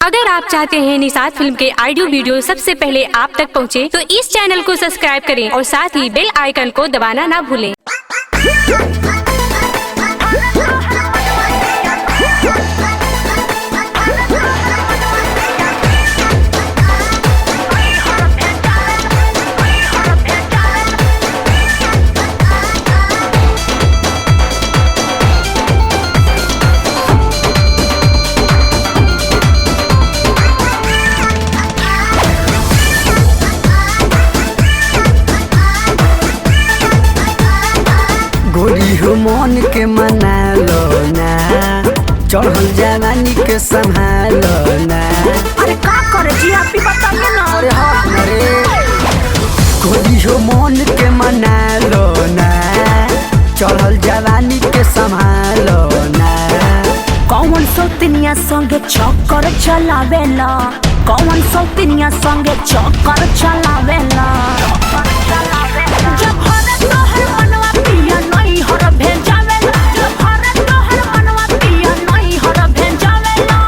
अगर आप चाहते हैं निषाद फिल्म के ऑडियो वीडियो सबसे पहले आप तक पहुंचे, तो इस चैनल को सब्सक्राइब करें और साथ ही बेल आइकन को दबाना ना भूलें। गोरी हो मन के मना लो ना, चढ़ल जवानी के संभालो ना। अरे का करे जी आप भी बताइए ना। अरे हाँ रे, गोरी हो मन के मना लो ना, चढ़ल जवानी के संभालो ना। कौन सौतनिया संगे चक्कर चलावेला, कौन सौतनिया संगे चक्कर चलावेला। जब हरे तोहर मनवा पिया नहीं हर भेजावेला, जब हरे तोहर मनवा पिया नहीं हर भेजावेला।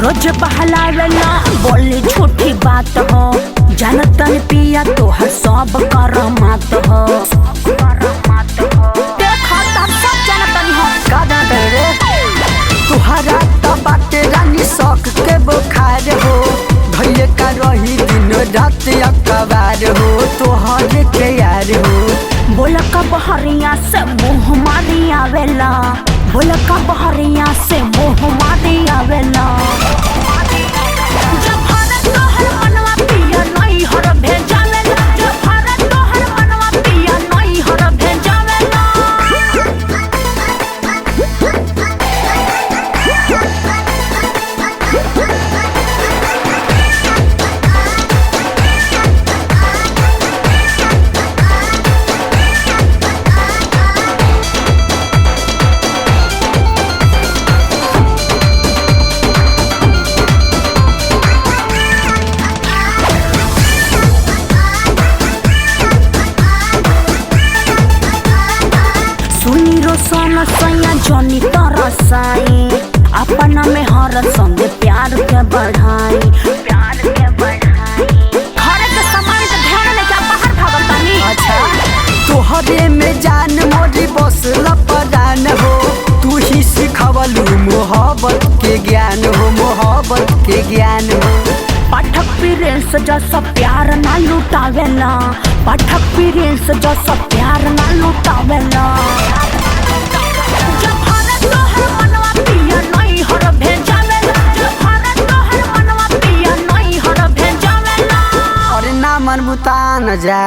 रोज बहलावेला बोली झूठी बात हो, जानतन पिया तोहर सब करमात हो। देखा तब सब जानतन हो। का जानते रे, तुहरा तो बाटे रानी शौक के बुखार हो, भैया का रही दिन रात अखबार हो, तोहर के यार हो। बोला का बहरिया से मुँह मारी आवेला, बोला का बहरिया से मुँह मारी आवेला। जब हरे तोहर मनवा पिया नहीं हर भेजावेला, जब हरे तोहर मनवा पिया नहीं हर भेजावेला। सोना सैया जनी तरसाई, अपना में हर संग प्यार के बढ़ाई, प्यार के बढ़ाई। घरे के सामान के ध्यान लेके बाहर भागतानी। अच्छा, तोहरे में जान मोरी बसल परान हो, तू ही सिखवलू मोहब्बत के ज्ञान हो, मोहब्बत के ज्ञान हो। पाठक प्रिंस जैसा प्यार ना लुटावेला, पाठक प्रिंस जैसा प्यार ना लुटावेला। जब हरे तोहर मनवा पिया नहीं हर भेजावेला, जब हरे तोहर मनवा पिया नहीं हर भेजावेला। और ना मन बुता न जा।